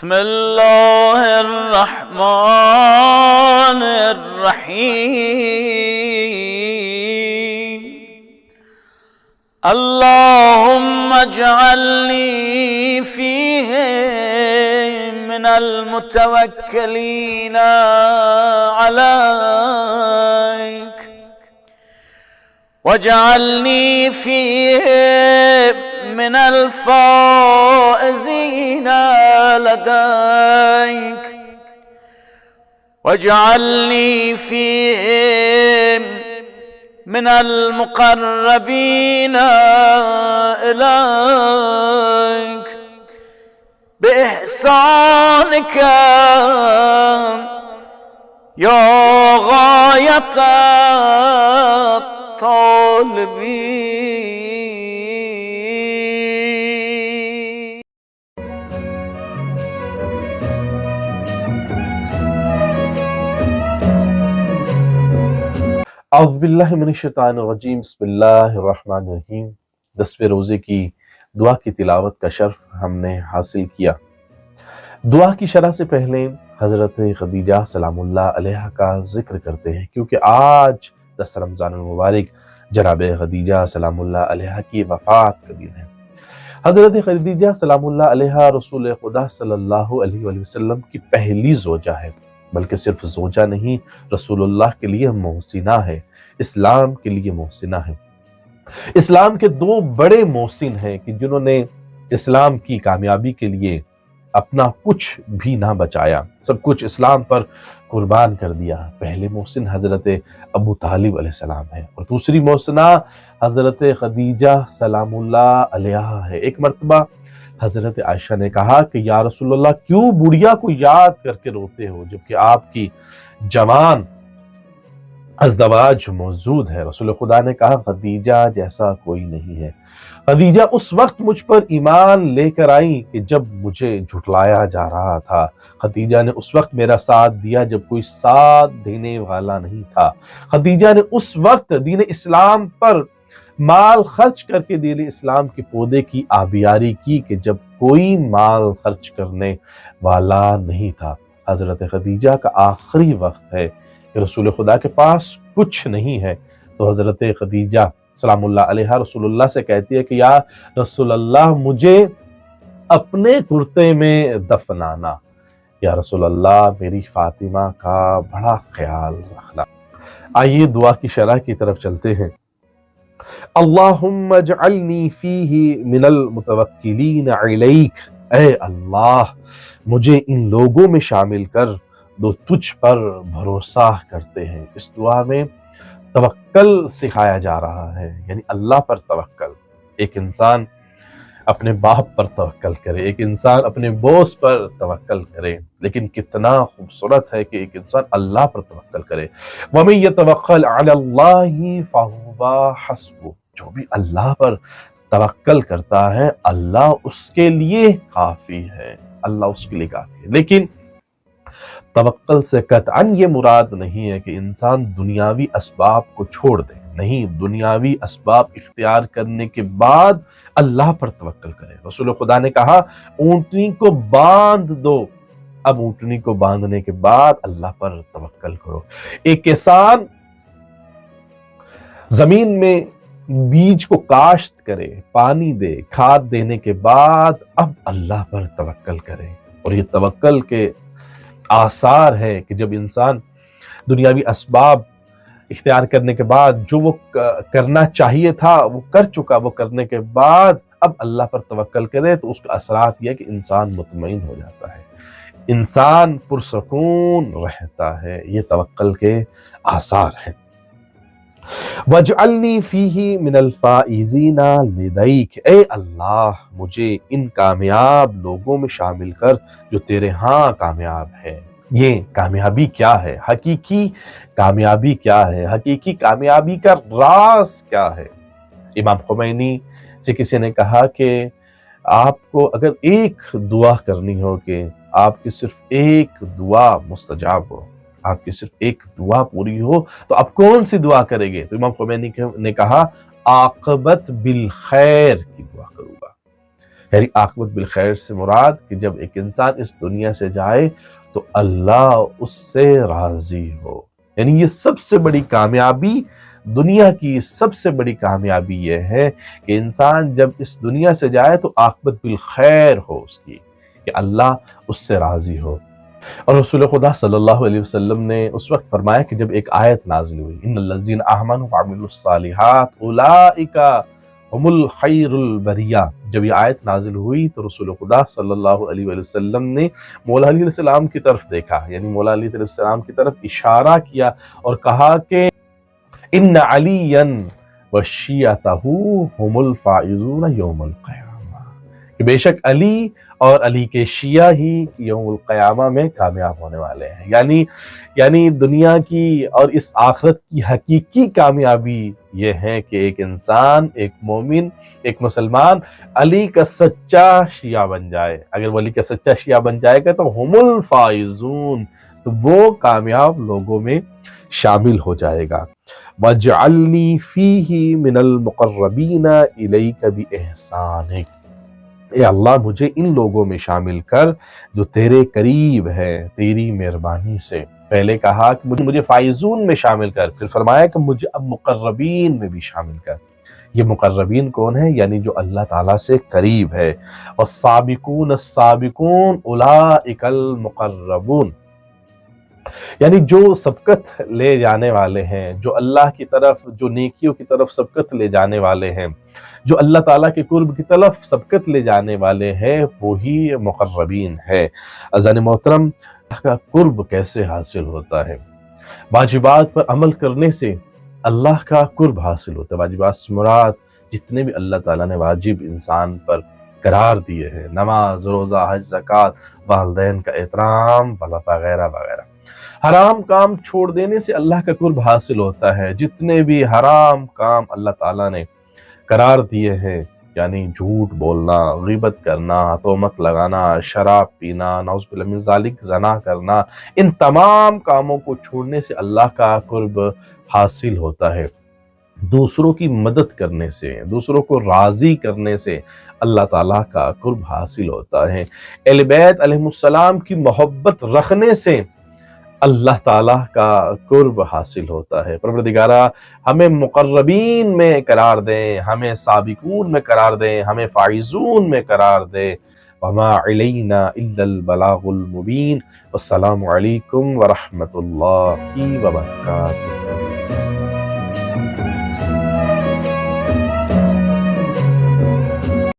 بسم الله الرحمن الرحيم اللهم اجعلني فيه من المتوكلين عليك واجعلني فيه من الفائزين لديك واجعلني فيه من المقربين إليك بإحسانك يا غاية الطالبين. اعوذ باللہ من الشیطان الرجیم بسم اللہ الرحمن الرحیم 10ویں روزے کی دعا کی تلاوت کا شرف ہم نے حاصل کیا۔ دعا کی شرح سے پہلے حضرت خدیجہ سلام اللہ علیہا کا ذکر کرتے ہیں، کیونکہ آج 10 رمضان المبارک جناب خدیجہ سلام اللہ علیہا کی وفات کا دن ہے۔ حضرت خدیجہ سلام اللہ علیہا رسول خدا صلی اللہ علیہ وآلہ وسلم کی پہلی زوجہ ہے، بلکہ صرف زوجہ نہیں، رسول اللہ کے لیے محسنہ ہے، اسلام کے لیے محسنہ ہے۔ اسلام کے 2 بڑے محسن ہیں کہ جنہوں نے اسلام کی کامیابی کے لیے اپنا کچھ بھی نہ بچایا، سب کچھ اسلام پر قربان کر دیا۔ پہلے محسن حضرت ابو طالب علیہ السلام ہے اور دوسری محسنہ حضرت خدیجہ سلام اللہ علیہا ہے۔ ایک مرتبہ حضرت عائشہ نے کہا کہ یا رسول اللہ کیوں بڑھیا کو یاد کر کے روتے ہو جبکہ آپ کی جوان ازدواج موجود ہے؟ رسول خدا نے کہا خدیجہ جیسا کوئی نہیں ہے۔ خدیجہ اس وقت مجھ پر ایمان لے کر آئیں کہ جب مجھے جھٹلایا جا رہا تھا۔ خدیجہ نے اس وقت میرا ساتھ دیا جب کوئی ساتھ دینے والا نہیں تھا۔ خدیجہ نے اس وقت دین اسلام پر مال خرچ کر کے دین اسلام کے پودے کی آبیاری کی کہ جب کوئی مال خرچ کرنے والا نہیں تھا۔ حضرت خدیجہ کا آخری وقت ہے کہ رسول خدا کے پاس کچھ نہیں ہے، تو حضرت خدیجہ سلام اللہ علیہا رسول اللہ سے کہتی ہے کہ یا رسول اللہ مجھے اپنے کرتے میں دفنانا، یا رسول اللہ میری فاطمہ کا بڑا خیال رکھنا۔ آئیے دعا کی شرح کی طرف چلتے ہیں۔ اللہم اجعلنی فیہ من المتوکلین علیک، اے اللہ مجھے ان لوگوں میں شامل کر جو تجھ پر بھروسہ کرتے ہیں۔ اس دعا میں توکل سکھایا جا رہا ہے، یعنی اللہ پر توکل۔ ایک انسان اپنے باپ پر توکل کرے، ایک انسان اپنے باس پر توکل کرے، لیکن کتنا خوبصورت ہے کہ ایک انسان اللہ پر توکل کرے۔ وَمَن يَتَوَكَّلْ عَلَى اللَّهِ فَهُوَ حَسْبُهُ، جو بھی اللہ پر توکل کرتا ہے اللہ اس کے لیے کافی ہے، اللہ اس کے لیے کافی ہے۔ لیکن توکل سے قطعاً یہ مراد نہیں ہے کہ انسان دنیاوی اسباب کو چھوڑ دے، نہیں، دنیاوی اسباب اختیار کرنے کے بعد اللہ پر توکل کرے۔ رسول خدا نے کہا اونٹنی کو باندھ دو، اب اونٹنی کو باندھنے کے بعد اللہ پر توکل کرو۔ ایک کسان زمین میں بیج کو کاشت کرے، پانی دے، کھاد دینے کے بعد اب اللہ پر توکل کرے، اور یہ توکل کے آثار ہے کہ جب انسان دنیاوی اسباب اختیار کرنے کے بعد جو وہ کرنا چاہیے تھا وہ کر چکا، وہ کرنے کے بعد اب اللہ پر توکل کرے تو اس کا اثرات یہ کہ انسان مطمئن ہو جاتا ہے، انسان پرسکون رہتا ہے۔ یہ توکل کے آثار ہیں۔ وَاجْعَلْنِي فِيهِ مِنَ الْفَائِزِينَ لِدَيْكَ، اے اللہ مجھے ان کامیاب لوگوں میں شامل کر جو تیرے ہاں کامیاب ہے۔ یہ کامیابی کیا ہے؟ حقیقی کامیابی کیا ہے؟ حقیقی کامیابی کا راز کیا ہے؟ امام خمینی سے کسی نے کہا کہ آپ کو اگر ایک دعا کرنی ہو کہ آپ کی صرف ایک دعا مستجاب ہو، آپ کی صرف ایک دعا پوری ہو، تو آپ کون سی دعا کریں گے؟ تو امام خمینی نے کہا عاقبت بالخیر کی دعا کروں گا، یعنی عاقبت بالخیر سے مراد کہ جب ایک انسان اس دنیا سے جائے تو اللہ اس سے راضی ہو. یعنی یہ سب سے بڑی کامیابی، دنیا کی سب سے بڑی کامیابی یہ ہے کہ انسان جب اس دنیا سے جائے تو عاقبت بالخیر ہو اس کی، کہ اللہ اس سے راضی ہو. اور رسول خدا صلی اللہ علیہ وسلم نے اس وقت فرمایا کہ جب ایک آیت نازل ہوئی، ان الذین آمنوا وعملوا الصالحات اولئک هم الخیر البریہ، جب یہ آیت نازل ہوئی تو رسول خدا صلی اللہ علیہ وسلم نے مولا علی علیہ السلام کی طرف دیکھا، یعنی مولا علی علیہ السلام کی طرف اشارہ کیا اور کہا کہ ان علیا وشیعتہ هم الفائزون یوم القیامہ، کہ بے شک علی اور علی کے شیعہ ہی یوم القیامہ میں کامیاب ہونے والے ہیں. یعنی دنیا کی اور اس آخرت کی حقیقی کامیابی یہ ہے کہ ایک انسان، ایک مومن، ایک مسلمان علی کا سچا شیعہ بن جائے. اگر وہ علی کا سچا شیعہ بن جائے گا تو ہم الفائزون، تو وہ کامیاب لوگوں میں شامل ہو جائے گا. وَاجْعَلْنِي فِيهِ مِنَ الْمُقَرَّبِينَ إِلَيْكَ بِإِحْسَانِكَ، اے اللہ مجھے ان لوگوں میں شامل کر جو تیرے قریب ہے تیری مہربانی سے. پہلے کہا کہ مجھے فائزون میں شامل کر، پھر فرمایا کہ مجھے اب مقربین میں بھی شامل کر. یہ مقربین کون ہیں؟ یعنی جو اللہ تعالیٰ سے قریب ہے. والسابقون السابقون اولئک المقربون، یعنی جو سبقت لے جانے والے ہیں، جو اللہ کی طرف، جو نیکیوں کی طرف سبقت لے جانے والے ہیں، جو اللہ تعالیٰ کے قرب کی طرف سبقت لے جانے والے ہیں، وہی مقربین ہے. عزیزان محترم، اللہ کا قرب کیسے حاصل ہوتا ہے؟ واجبات پر عمل کرنے سے اللہ کا قرب حاصل ہوتا ہے. واجبات سے مراد جتنے بھی اللہ تعالیٰ نے واجب انسان پر قرار دیے ہیں، نماز، روزہ، حج، زکوٰۃ، والدین کا احترام وغیرہ وغیرہ. حرام کام چھوڑ دینے سے اللہ کا قرب حاصل ہوتا ہے. جتنے بھی حرام کام اللہ تعالیٰ نے قرار دیے ہیں، یعنی جھوٹ بولنا، غیبت کرنا، تہمت لگانا، شراب پینا، نعوذ باللہ من ذالک، زنا کرنا، ان تمام کاموں کو چھوڑنے سے اللہ کا قرب حاصل ہوتا ہے. دوسروں کی مدد کرنے سے، دوسروں کو راضی کرنے سے اللہ تعالیٰ کا قرب حاصل ہوتا ہے. اہل بیت علیہ السلام کی محبت رکھنے سے اللہ تعالیٰ کا قرب حاصل ہوتا ہے. پروردگارہ ہمیں مقربین میں قرار دیں، ہمیں سابقون میں قرار دیں، ہمیں فائزون میں قرار دیں. وما علینا الا البلاغ المبین. والسلام علیکم ورحمۃ اللہ وبرکاتہ.